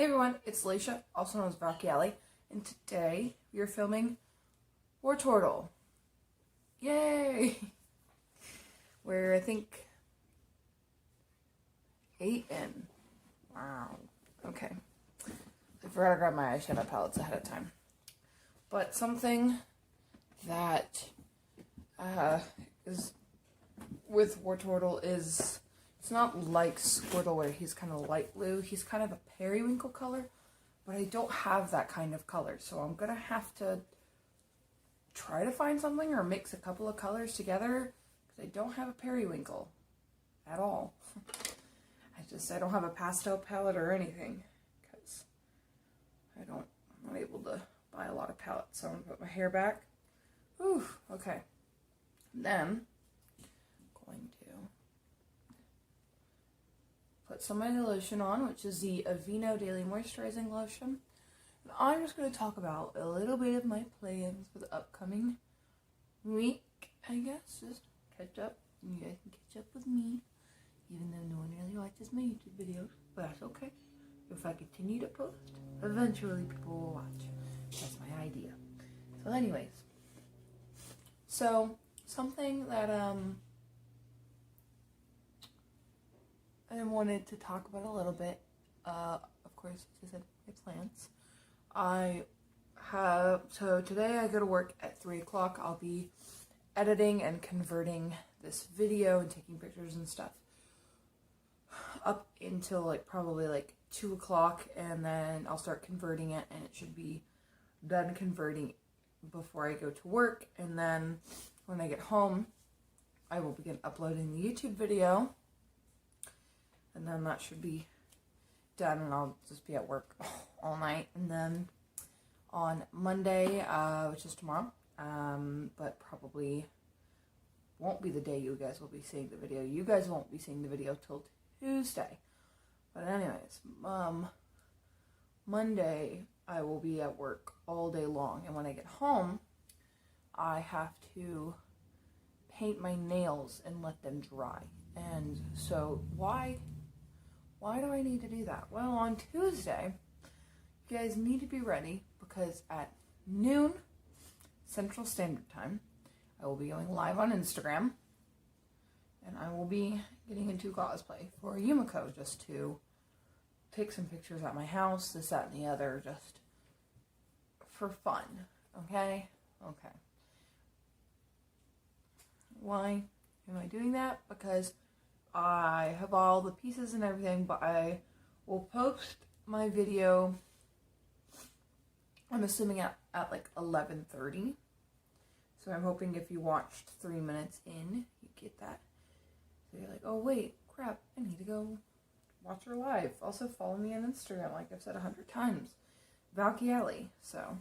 Hey everyone, it's Alicia, also known as Vakiali, and today we are filming Wartotle. Yay! We're, I think, 8 in. Wow. Okay. I forgot to grab my eyeshadow palettes ahead of time. But something that is with Wartotle is, it's not like Squirtle where he's kind of light blue. He's kind of a periwinkle color, but I don't have that kind of color. So I'm going to have to try to find something or mix a couple of colors together because I don't have a periwinkle at all. I don't have a pastel palette or anything because I'm not able to buy a lot of palettes. So I'm going to put my hair back. Whew, okay. And then I'm going to put some of my lotion on, which is the Aveeno Daily Moisturizing Lotion. And I'm just going to talk about a little bit of my plans for the upcoming week, I guess. Just catch up. You guys can catch up with me, even though no one really watches my YouTube videos. But that's okay. If I continue to post, eventually people will watch. That's my idea. So anyways. So, something that, I wanted to talk about a little bit, of course, as I said, my plans. So today I go to work at 3 o'clock. I'll be editing and converting this video and taking pictures and stuff up until probably 2 o'clock, and then I'll start converting it, and it should be done converting before I go to work. And then when I get home, I will begin uploading the YouTube video. And then that should be done, and I'll just be at work all night. And then on Monday, which is tomorrow, but probably won't be the day you guys will be seeing the video. You guys won't be seeing the video till Tuesday. But anyways, Monday I will be at work all day long. And when I get home, I have to paint my nails and let them dry. And so why do I need to do that? Well, on Tuesday, you guys need to be ready because at noon Central Standard Time, I will be going live on Instagram, and I will be getting into cosplay for Yumiko, just to take some pictures at my house, this, that, and the other, just for fun. Okay? Okay. Why am I doing that? Because I have all the pieces and everything, but I will post my video, I'm assuming at 11:30. So I'm hoping if you watched 3 minutes in, you get that. So you're like, oh wait, crap, I need to go watch her live. Also follow me on Instagram, like I've said 100 times. Vakiali. So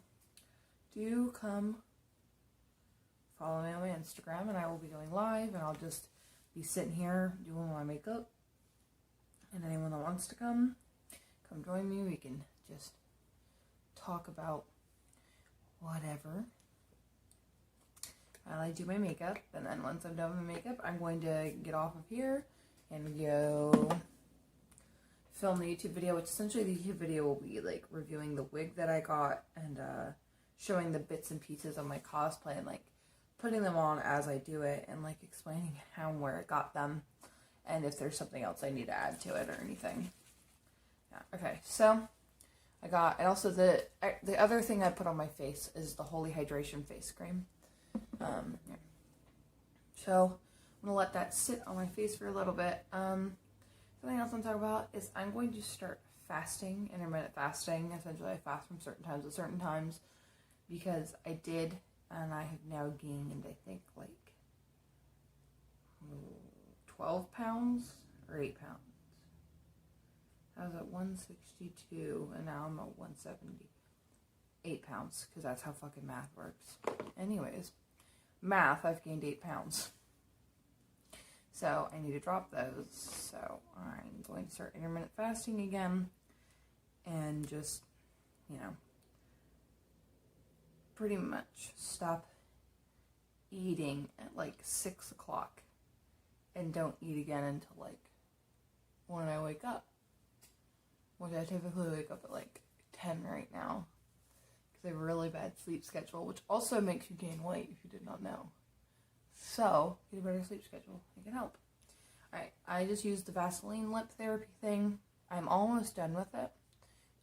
do come follow me on my Instagram, and I will be going live, and I'll just be sitting here doing my makeup, and anyone that wants to come join me. We can just talk about whatever while I do my makeup. And then once I'm done with my makeup, I'm going to get off of here and go film the YouTube video, which essentially the YouTube video will be reviewing the wig that I got and showing the bits and pieces of my cosplay and putting them on as I do it, and explaining how and where I got them, and if there's something else I need to add to it or anything. Yeah. Okay. So I got, and also the other thing I put on my face is the Holy Hydration face cream. Yeah. So I'm gonna let that sit on my face for a little bit. Something else I'm talking about is I'm going to start fasting, intermittent fasting. Essentially, I fast from certain times to certain times because I did. And I have now gained, I think, 12 pounds or 8 pounds. I was at 162, and now I'm at 170. 8 pounds, because that's how fucking math works. Anyways, math, I've gained 8 pounds. So I need to drop those. So I'm going to start intermittent fasting again, and just, pretty much stop eating at 6 o'clock and don't eat again until when I wake up. which I typically wake up at like 10 right now. Because I have a really bad sleep schedule, which also makes you gain weight if you did not know. So, get a better sleep schedule. It can help. Alright, I just used the Vaseline lip therapy thing. I'm almost done with it.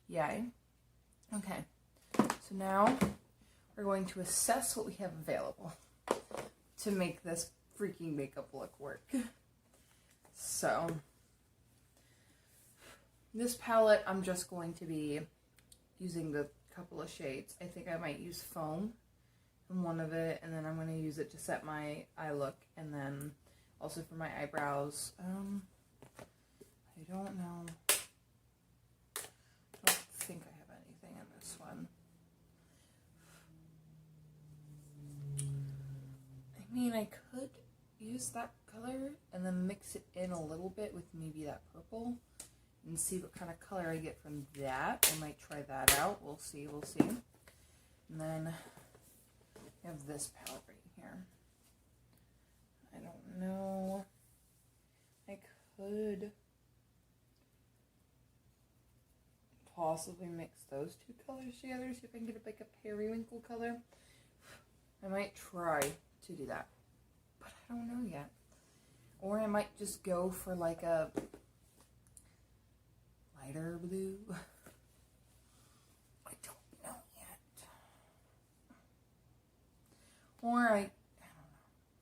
Yay. Okay, so now we're going to assess what we have available to make this freaking makeup look work. So, this palette, I'm just going to be using the couple of shades. I think I might use foam in one of it, and then I'm going to use it to set my eye look, and then also for my eyebrows. I don't know. I don't think I have anything in this one. I mean, I could use that color and then mix it in a little bit with maybe that purple and see what kind of color I get from that. I might try that out. We'll see, we'll see. And then I have this palette right here. I don't know. I could possibly mix those two colors together, see if I can get like a periwinkle color. I might try to do that, but I don't know yet. Or I might just go for like a lighter blue. I don't know yet. Or I don't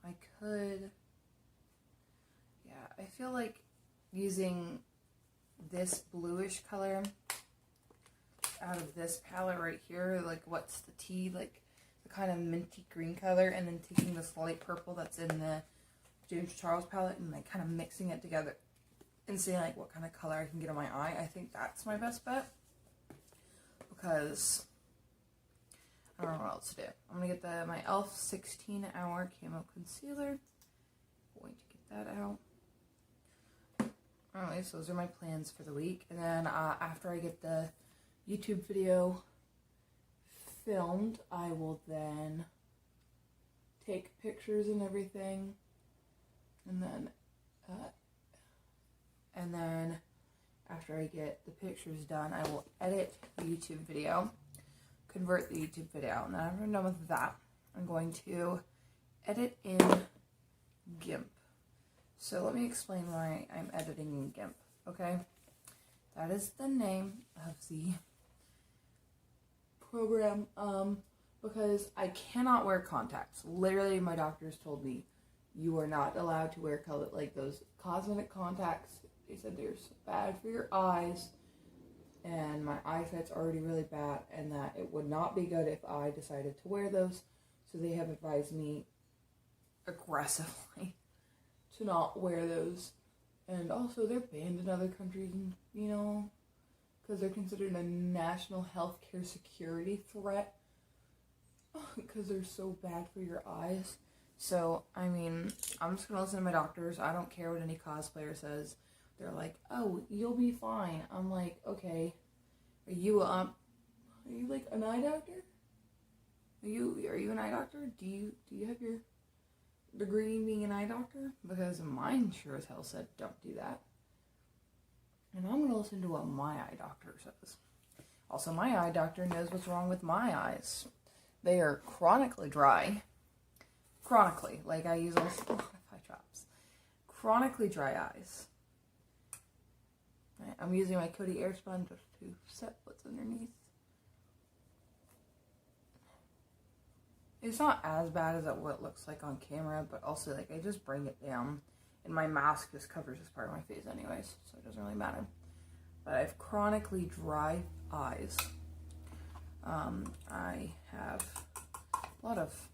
know. I could, yeah, I feel like using this bluish color out of this palette right here, like what's the tea, like the kind of minty green color, and then taking this light purple that's in the James Charles palette and like kind of mixing it together and seeing like what kind of color I can get on my eye. I think that's my best bet, because I don't know what else to do. I'm gonna get my e.l.f. 16 Hour Camo Concealer. Going to get that out. Alright, so those are my plans for the week. And then after I get the YouTube video filmed, I will then take pictures and everything. And then after I get the pictures done, I will edit the YouTube video, convert the YouTube video, and then after I'm done with that, I'm going to edit in GIMP. So let me explain why I'm editing in GIMP, okay? That is the name of the program, because I cannot wear contacts. Literally, my doctors told me, you are not allowed to wear color, like those cosmetic contacts. They said they're so bad for your eyes, and my eyesight's already really bad, and that it would not be good if I decided to wear those. So they have advised me aggressively to not wear those. And also they're banned in other countries, and you know, because they're considered a national healthcare security threat because they're so bad for your eyes. So, I mean, I'm just gonna listen to my doctors. I don't care what any cosplayer says. They're like, oh, you'll be fine. I'm like, okay, are you like an eye doctor? Are you an eye doctor? Do you have your degree in being an eye doctor? Because mine sure as hell said don't do that. And I'm gonna listen to what my eye doctor says. Also, my eye doctor knows what's wrong with my eyes. They are chronically dry. Chronically, like I use a lot of eye drops. Chronically dry eyes. Right, I'm using my Coty Air Sponge just to set what's underneath. It's not as bad as what it looks like on camera, but also like I just bring it down, and my mask just covers this part of my face anyways, so it doesn't really matter. But I have chronically dry eyes. I have a lot of,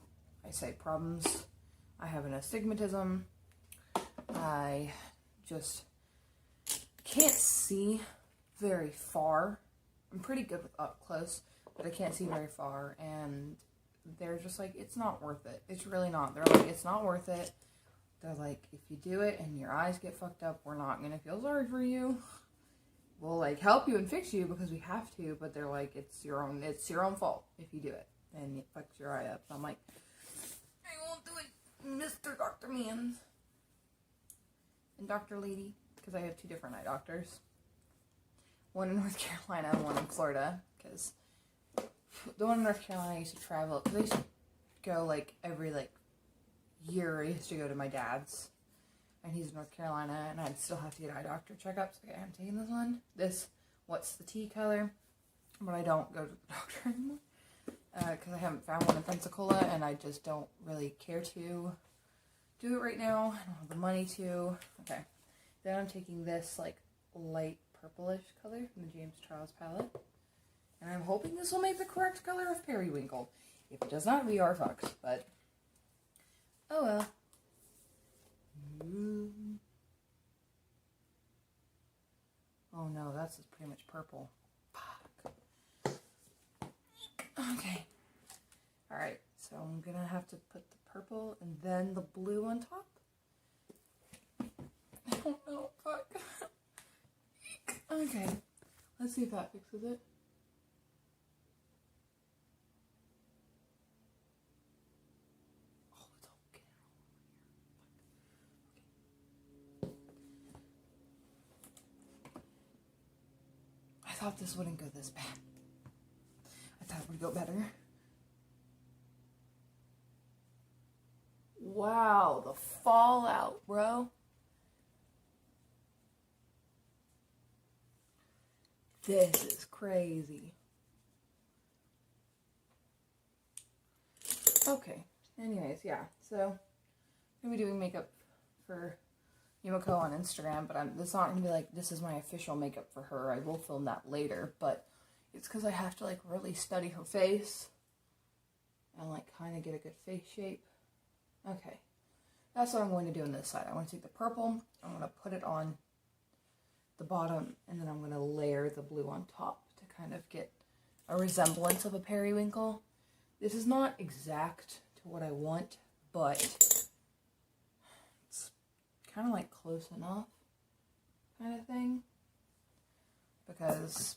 I say, problems. I have an astigmatism. I just can't see very far. I'm pretty good with up close, but I can't see very far, and they're just like, it's not worth it. It's really not. They're like, it's not worth it. They're like, if you do it and your eyes get fucked up, we're not gonna feel sorry for you. We'll like help you and fix you because we have to, but they're like, it's your own fault if you do it and it fucks your eye up. So I'm like, I won't do it, Mr. Dr. Man and Dr. Lady, because I have two different eye doctors. one in North Carolina and one in Florida, because the one in North Carolina I used to travel, because I used to go like every like year. I used to go to my dad's, and he's in North Carolina, and I'd still have to get eye doctor checkups. Okay, I'm taking this one. This, what's the tea color? But I don't go to the doctor anymore because I haven't found one in Pensacola, and I just don't really care to do it right now. I don't have the money to. Okay, then I'm taking this like light purplish color from the James Charles palette, and I'm hoping this will make the correct color of periwinkle. If it does not, we are fucked, but oh well. Oh no, that's just pretty much purple. Fuck. Okay. Alright, so I'm gonna have to put the purple and then the blue on top. I don't know. Fuck. Okay. Let's see if that fixes it. I thought this wouldn't go this bad. I thought it would go better. Wow, the fallout, bro. This is crazy. Okay, anyways, yeah, so I'm going to be doing makeup for Yumiko on Instagram, but it's not going to be like, this is my official makeup for her. I will film that later, but it's because I have to like really study her face and like kind of get a good face shape. Okay, that's what I'm going to do on this side. I want to take the purple, I'm going to put it on the bottom, and then I'm going to layer the blue on top to kind of get a resemblance of a periwinkle. This is not exact to what I want, but it's kind of like close enough kind of thing, because,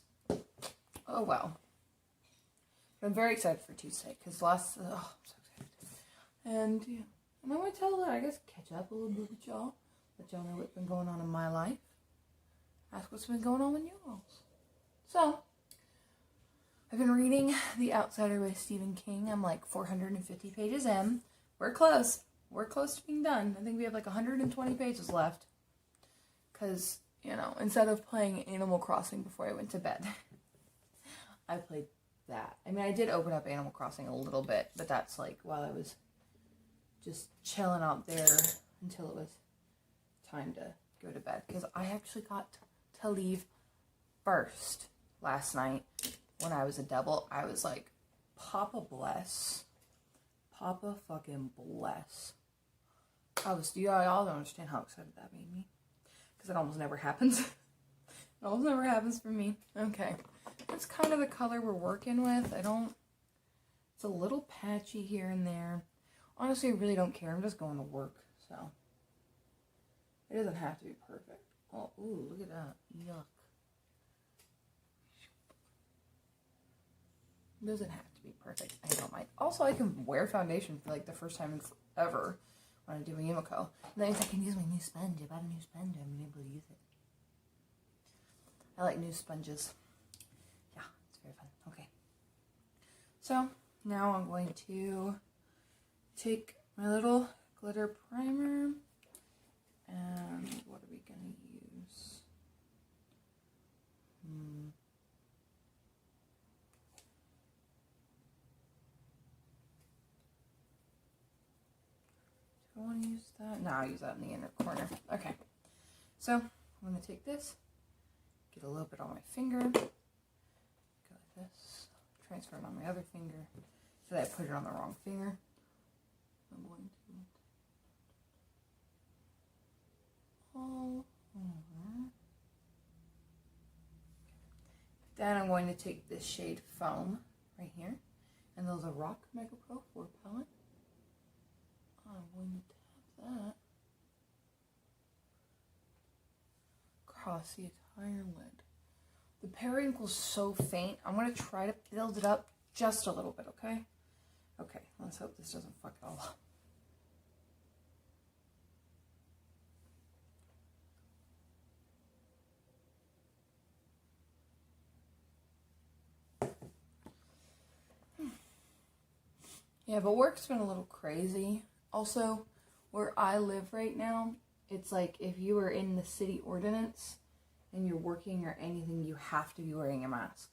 oh well. I'm very excited for Tuesday, because I'm so excited. And, yeah, and I want to tell her, I guess, catch up a little bit with y'all, let y'all know what's been going on in my life. Ask what's been going on with you all. So, I've been reading The Outsider by Stephen King. I'm like 450 pages in. We're close. We're close to being done. I think we have like 120 pages left. Because, you know, instead of playing Animal Crossing before I went to bed, I played that. I mean, I did open up Animal Crossing a little bit, but that's like while I was just chilling out there until it was time to go to bed. Because I actually got to leave first last night when I was a double. I was like, Papa bless. Papa fucking bless. Y'all don't understand how excited that made me. Because it almost never happens. It almost never happens for me. Okay. That's kind of the color we're working with. It's a little patchy here and there. Honestly, I really don't care. I'm just going to work, so. It doesn't have to be perfect. Oh, ooh, look at that. Yuck. It doesn't have to be perfect. I don't mind. Also, I can wear foundation for like the first time ever when I'm doing Yumiko. And then I can use my new sponge. I bought a new sponge. I'm able to use it. I like new sponges. Yeah, it's very fun. Okay. So, now I'm going to take my little glitter primer. And what are we going to use? Do I want to use that? No, I'll use that in the inner corner. Okay. So, I'm going to take this, get a little bit on my finger, go like this, transfer it on my other finger, so that I put it on the wrong finger. I'm going to all over. Then I'm going to take this shade Foam right here, and those are Rock Mega Pro 4 palette. I'm going to tap that across the entire lid. The periwinkle's so faint, I'm going to try to build it up just a little bit, okay? Okay, let's hope this doesn't fuck it all up. Yeah, but work's been a little crazy. Also, where I live right now, it's like if you are in the city ordinance and you're working or anything, you have to be wearing a mask.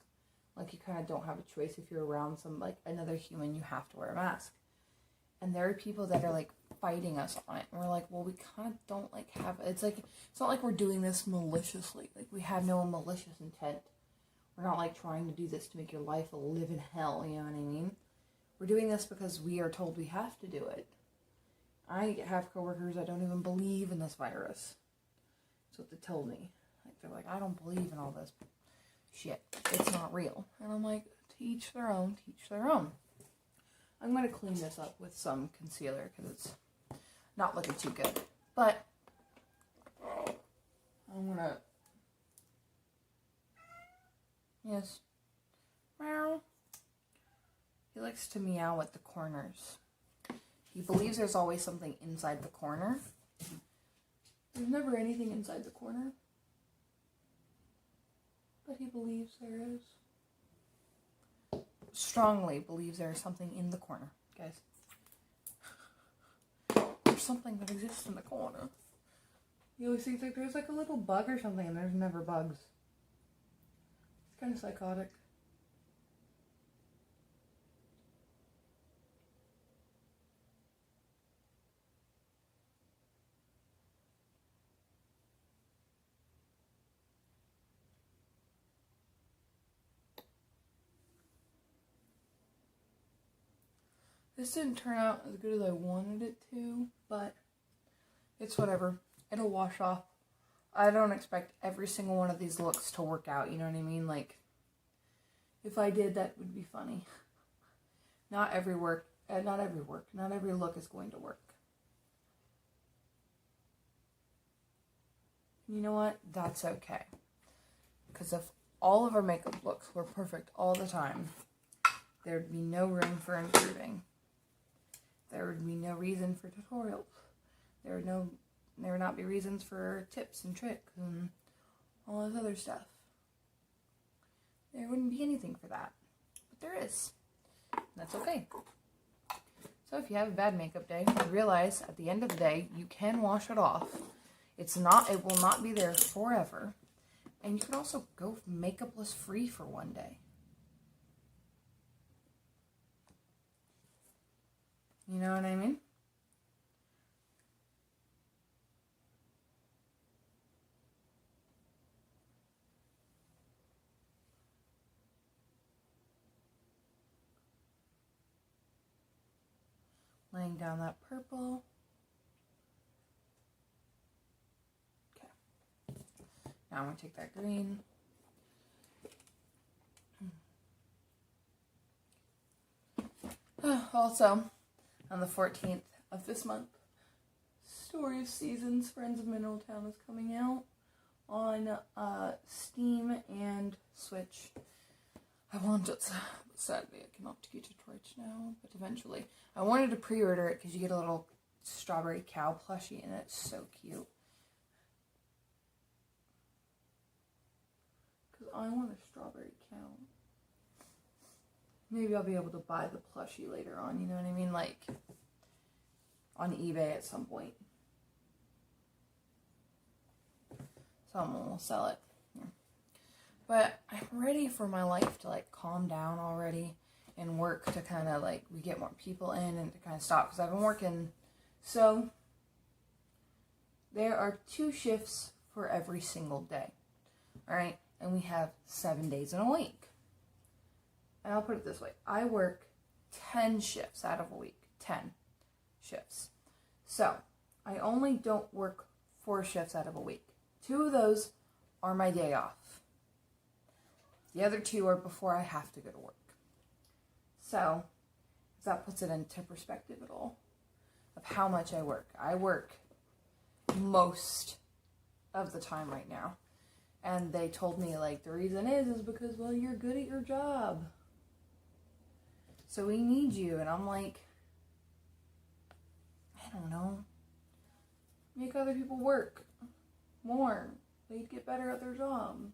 Like, you kind of don't have a choice. If you're around like another human, you have to wear a mask. And there are people that are like fighting us on it. And we're like, well, we kind of don't like have it. It's like, it's not like we're doing this maliciously. Like, we have no malicious intent. We're not like trying to do this to make your life a living hell, you know what I mean? We're doing this because we are told we have to do it. I have coworkers that don't even believe in this virus. That's what they told me. Like, they're like, I don't believe in all this shit. It's not real. And I'm like, to each their own, teach their own. I'm going to clean this up with some concealer because it's not looking too good. But I'm going to... Yes. Meow. He likes to meow at the corners. He believes there's always something inside the corner. There's never anything inside the corner. But he believes there is. Strongly believes there is something in the corner, guys. There's something that exists in the corner. You always think like there's like a little bug or something, and there's never bugs. It's kind of psychotic. This didn't turn out as good as I wanted it to, but it's whatever. It'll wash off. I don't expect every single one of these looks to work out, you know what I mean? Like, if I did, that would be funny. Not every look is going to work. You know what? That's okay. Because if all of our makeup looks were perfect all the time, there'd be no room for improving. There would be no reason for tutorials. There would not be reasons for tips and tricks and all this other stuff. There wouldn't be anything for that. But there is. And that's okay. So if you have a bad makeup day, realize at the end of the day, you can wash it off. It will not be there forever. And you can also go makeupless free for one day. You know what I mean? Laying down that purple. Okay. Now I'm going to take that green. Also, on the 14th of this month, Story of Seasons, Friends of Mineral Town is coming out on Steam and Switch. I want it, but sadly I cannot get it right now, but eventually. I wanted to pre-order it because you get a little strawberry cow plushie and it's so cute. Because I want a strawberry cow. Maybe I'll be able to buy the plushie later on, you know what I mean? Like, on eBay at some point. Someone will sell it. Yeah. But I'm ready for my life to, like, calm down already and work to kind of, like, we get more people in and to kind of stop. Because I've been working. So, there are 2 shifts for every single day. Alright? And we have 7 days in a week. And I'll put it this way. I work 10 shifts out of a week. 10 shifts. So, I only don't work 4 shifts out of a week. 2 of those are my day off. The other 2 are before I have to go to work. So, if that puts it into perspective at all of how much I work. I work most of the time right now. And they told me, like, the reason is because, well, you're good at your job. So we need you. And I'm like, I don't know. Make other people work more. They'd get better at their job.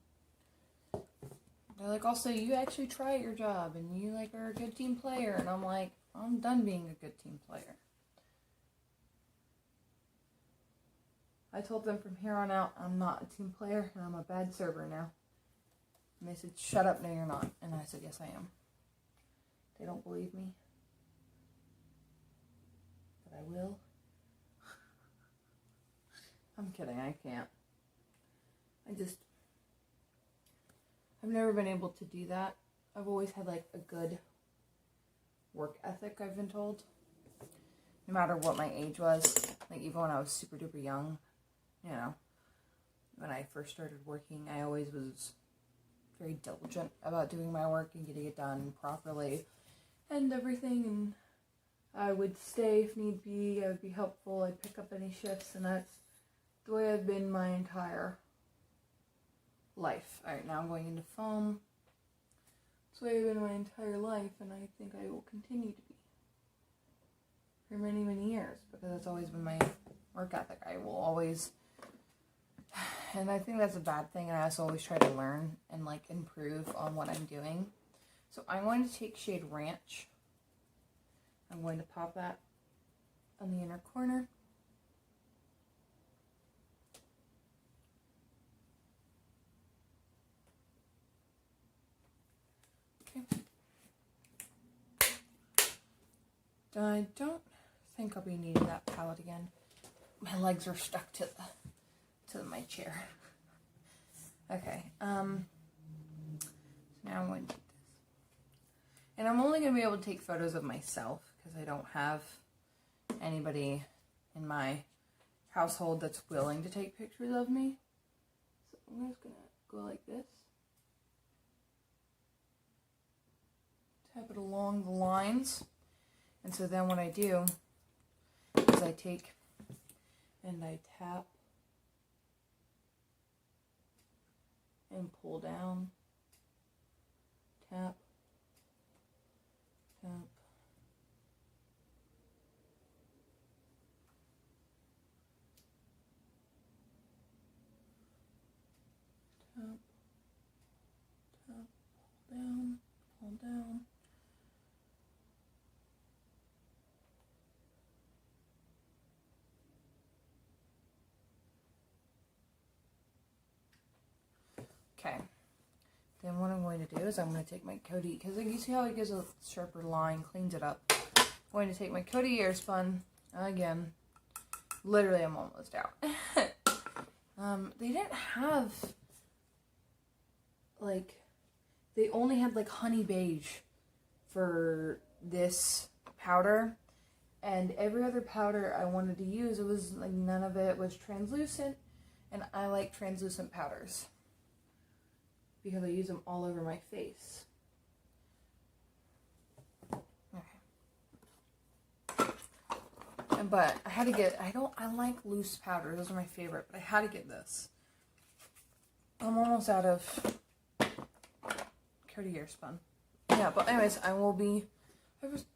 They're like, also, you actually try at your job. And you, like, are a good team player. And I'm like, I'm done being a good team player. I told them from here on out, I'm not a team player and I'm a bad server now. And they said, shut up, no you're not. And I said, yes I am. They don't believe me. But I will. I'm kidding, I can't. I've never been able to do that. I've always had like a good work ethic, I've been told. No matter what my age was. Like even when I was super duper young. You know. When I first started working, I always was very diligent about doing my work and getting it done properly. And everything. And I would stay if need be. I would be helpful. I'd pick up any shifts. And that's the way I've been my entire life. Alright, now I'm going into foam. That's the way I've been my entire life, and I think I will continue to be for many, many years, because that's always been my work ethic. I will always, and I think that's a bad thing, and I also always try to learn and like improve on what I'm doing. So I'm going to take shade Ranch. I'm going to pop that on the inner corner. I don't think I'll be needing that palette again. My legs are stuck to my chair. Okay, so now I'm going to take this. And I'm only going to be able to take photos of myself because I don't have anybody in my household that's willing to take pictures of me. So I'm just going to go like this. Tap it along the lines. And so then what I do is I take and I tap and pull down, tap, tap, tap, tap, pull down. Okay, then what I'm going to do is I'm going to take my Coty, because you see how it gives a sharper line, cleans it up. I'm going to take my Coty Airspun, again, literally I'm almost out. They didn't have, like, they only had like honey beige for this powder, and every other powder I wanted to use, it was like none of it was translucent, and I like translucent powders because I use them all over my face. Okay. But I had to get, I like loose powders, those are my favorite, but I had to get this. I'm almost out of Coty Airspun. Yeah, but anyways, I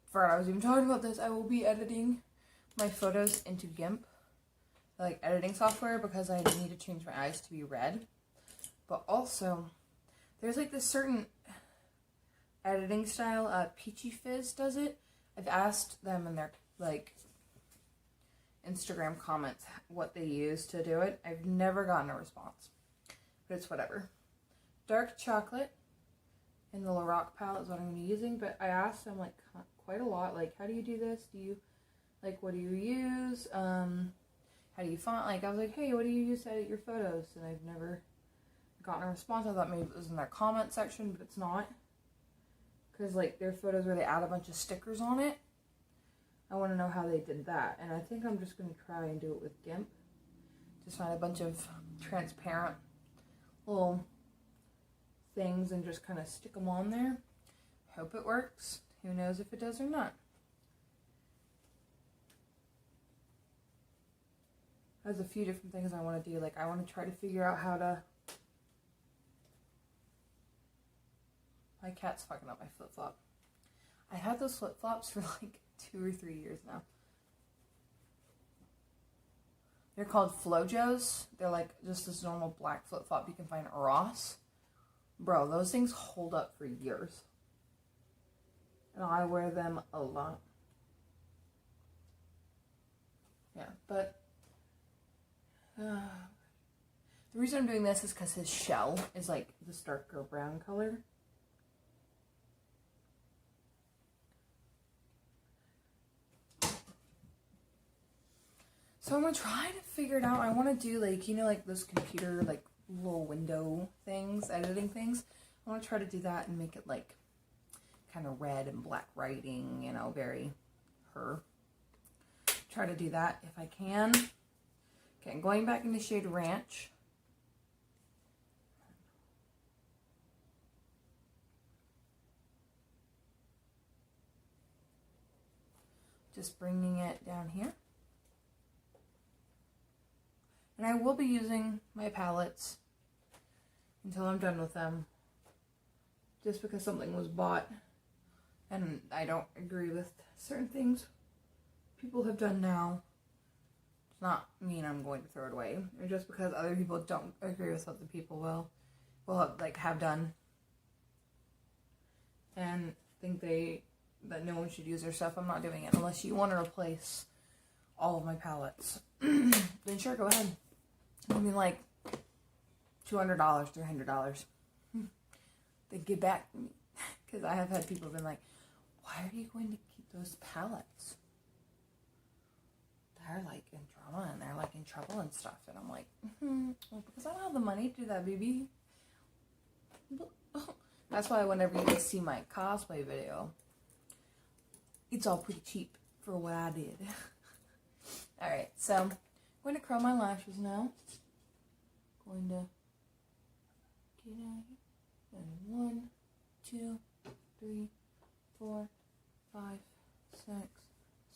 forgot I was even talking about this, I will be editing my photos into GIMP, like editing software, because I need to change my eyes to be red. But also, there's like this certain editing style, Peachy Fizz does it. I've asked them in their like Instagram comments what they use to do it. I've never gotten a response, but it's whatever. Dark chocolate in the Lorac palette is what I'm going to be using, but I asked them like quite a lot, like, how do you do this? Do you, like, what do you use? How do you font? Like, I was like, hey, what do you use to edit your photos? And I've never gotten a response. I thought maybe it was in their comment section, but it's not. Because, like, their photos where they add a bunch of stickers on it. I want to know how they did that. And I think I'm just going to try and do it with GIMP. Just find a bunch of transparent little things and just kind of stick them on there. Hope it works. Who knows if it does or not. There's a few different things I want to do. Like, I want to try to figure out how to... My cat's fucking up my flip-flop. I had those flip-flops for like 2 or 3 years now. They're called Flojos. They're like just this normal black flip-flop you can find at Ross. Bro, those things hold up for years. And I wear them a lot. Yeah, but the reason I'm doing this is because his shell is like this darker brown color. So I'm gonna try to figure it out. I want to do like, you know, like those computer like little window things, editing things. I want to try to do that and make it like kind of red and black writing, you know, very her. Try to do that if I can. Okay, I'm going back into shade Ranch. Just bringing it down here. And I will be using my palettes until I'm done with them. Just because something was bought and I don't agree with certain things people have done now. It's not mean I'm going to throw it away. Or just because other people don't agree with what the people will have done. And think that no one should use their stuff. I'm not doing it unless you want to replace all of my palettes. Then sure, go ahead. I mean, like $200, $300. They give back to me. Because I have had people been like, why are you going to keep those palettes? They're like in drama and they're like in trouble and stuff. And I'm like, well, because I don't have the money to do that, baby. That's why whenever you guys see my cosplay video, it's all pretty cheap for what I did. Alright, so I'm going to curl my lashes now. Going to get out here. And 1, 2, 3, 4, 5, 6,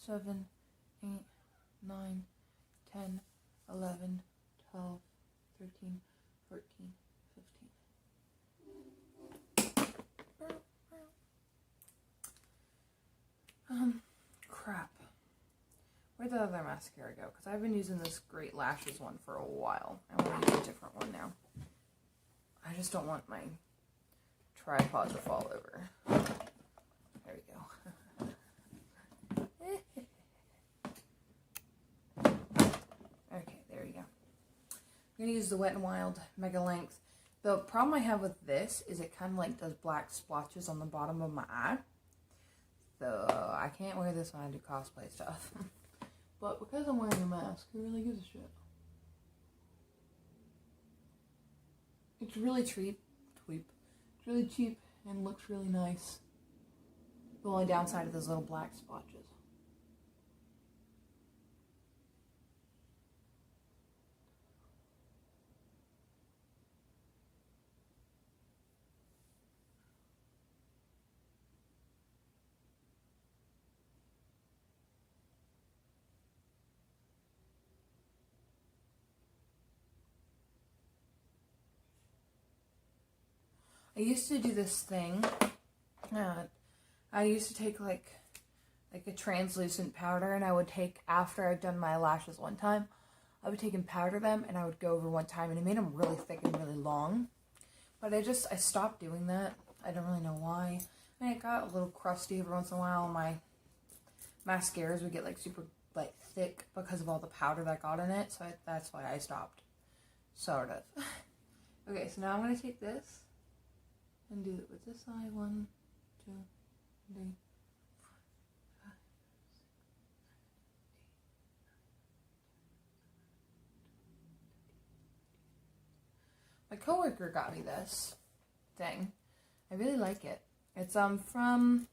7, 8, 9, 10, 11, 12, 13, 14, 15. Crap. Where'd the other mascara go? Because I've been using this Great Lashes one for a while. I want to use a different one now. I just don't want my tripod to fall over. There we go. Okay, there we go. I'm going to use the Wet n Wild Mega Length. The problem I have with this is it kind of like does black splotches on the bottom of my eye. So I can't wear this when I do cosplay stuff. But because I'm wearing a mask, who really gives a shit? It's really cheap. It's really cheap and looks really nice. The only downside of those little black splotches. I used to do this thing. I used to take like a translucent powder, and I would take, after I'd done my lashes one time, I would take and powder them, and I would go over one time, and it made them really thick and really long. But I stopped doing that. I don't really know why. I mean, it got a little crusty every once in a while. My mascaras would get like super like thick because of all the powder that got in it. So that's why I stopped. Sort of. Okay, so now I'm going to take this and do it with this eye. 1, 2, 3, 4, 5, 6, 7, 8, 9, 10. My coworker got me this thing. I really like it. It's from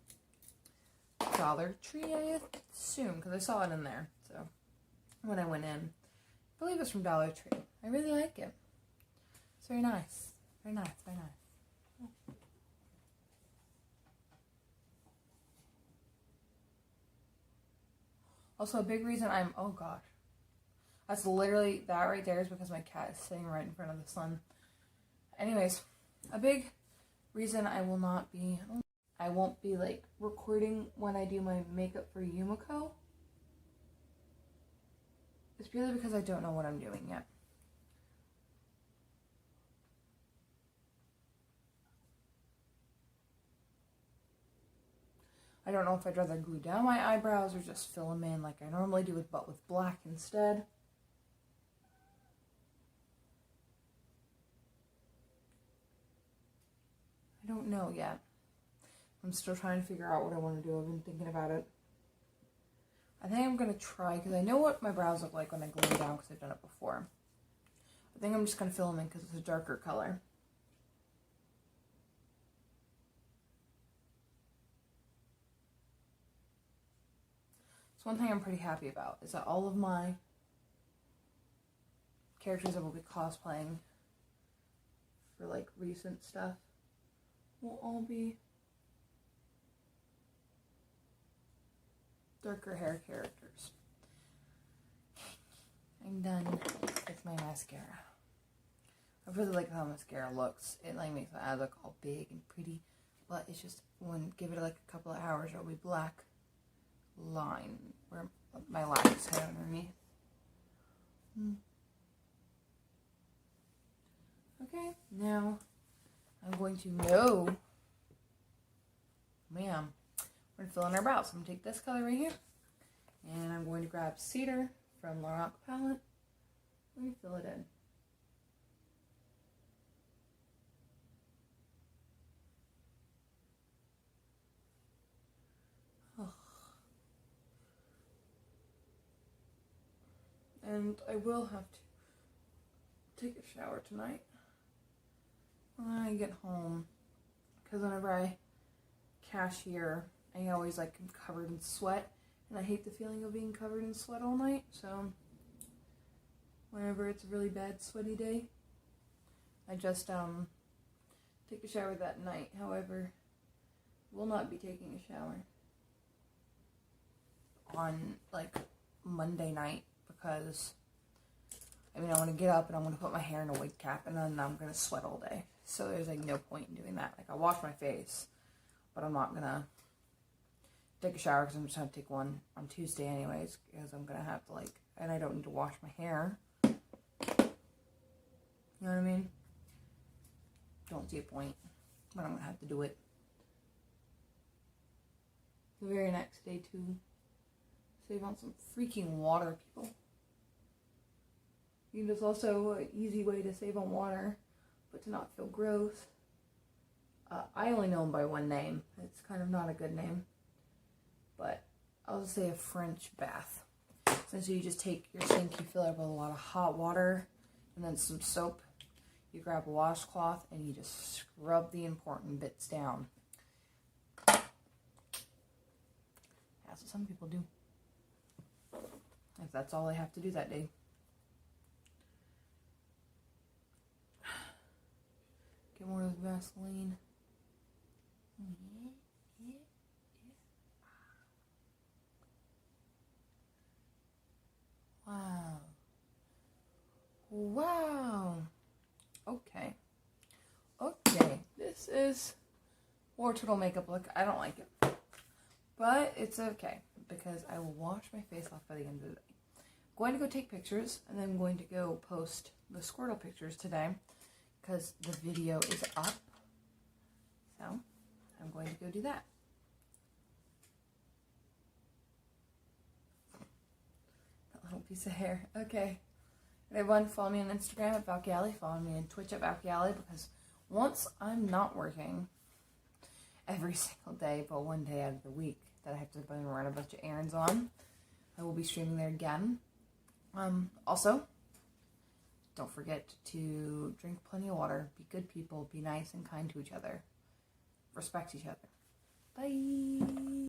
Dollar Tree, I assume, because I saw it in there. So when I went in, I believe it's from Dollar Tree. I really like it. It's very nice. Very nice. Very nice. Also, a big reason oh gosh. That's literally, that right there is because my cat is sitting right in front of the sun. Anyways, a big reason I won't be like recording when I do my makeup for Yumiko. It's purely because I don't know what I'm doing yet. I don't know if I'd rather glue down my eyebrows or just fill them in like I normally do, but with black instead. I don't know yet. I'm still trying to figure out what I want to do. I've been thinking about it. I think I'm going to try, because I know what my brows look like when I glue them down because I've done it before. I think I'm just going to fill them in because it's a darker color. So one thing I'm pretty happy about is that all of my characters that will be cosplaying for like recent stuff will all be darker hair characters. I'm done with my mascara. I really like how mascara looks. It like makes my eyes look all big and pretty, but it's just when give it like a couple of hours, it'll be black line where my lashes head underneath. Okay, now I'm going to we're going to fill in our brows. I'm going to take this color right here, and I'm going to grab Cedar from Lorac palette. Let me fill it in. Oh. And I will have to take a shower tonight when I get home, because whenever I cashier, I always like am covered in sweat, and I hate the feeling of being covered in sweat all night. So whenever it's a really bad sweaty day, I just take a shower that night. However, will not be taking a shower on like Monday night, because I want to get up and I'm going to put my hair in a wig cap, and then I'm going to sweat all day. So there's like no point in doing that. Like, I wash my face, but I'm not going to take a shower because I'm just going to take one on Tuesday anyways, because I'm going to have to and I don't need to wash my hair. You know what I mean? Don't see a point, but I'm going to have to do it the very next day to save on some freaking water, people. There's also an easy way to save on water, but to not feel gross. I only know them by one name. It's kind of not a good name, but I'll just say a French bath. Essentially, you just take your sink, you fill it up with a lot of hot water, and then some soap. You grab a washcloth, and you just scrub the important bits down. That's what some people do, if that's all they have to do that day. Get more of the Vaseline. Wow. Wow. Okay. Okay. This is Wartotle makeup look. I don't like it, but it's okay because I will wash my face off by the end of the day. I'm going to go take pictures, and then I'm going to go post the Squirtle pictures today, because the video is up. So I'm going to go do that. That little piece of hair. Okay. And everyone, follow me on Instagram at Valkyali. Follow me on Twitch at Valkyali, because once I'm not working every single day, but one day out of the week that I have to run a bunch of errands on, I will be streaming there again. Also, don't forget to drink plenty of water, be good people, be nice and kind to each other, respect each other. Bye!